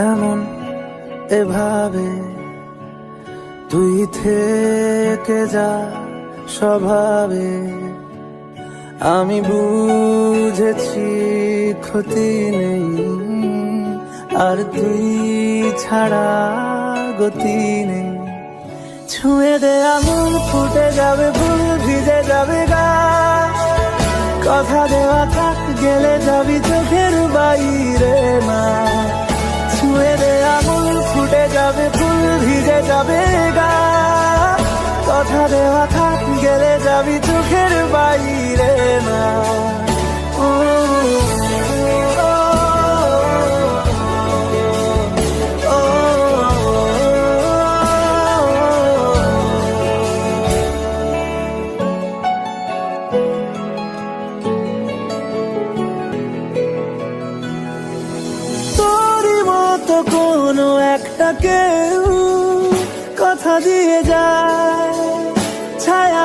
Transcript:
এমন এভাবে তুই থেকে যা স্বভাবে। আমি বুঝেছি ক্ষতি নেই, আর তুই ছাড়া গতি নেই। ছুঁয়ে দে আঙুল, ফুটে যাবে ফুল, ভিজে যাবে গা। কথা দেওয়া থাক, গেলে যাবি চোখের বাইরে না। ছুঁয়ে দে আঙুল, ফুটে যাবে ফুল, ভিজে যাবে গা। কথা দেওয়া থাক, গেলে যাবি চোখের বাইরে না। তোরই মতো কোনো একটা কেউ কথা দিয়ে যায়, ছায়া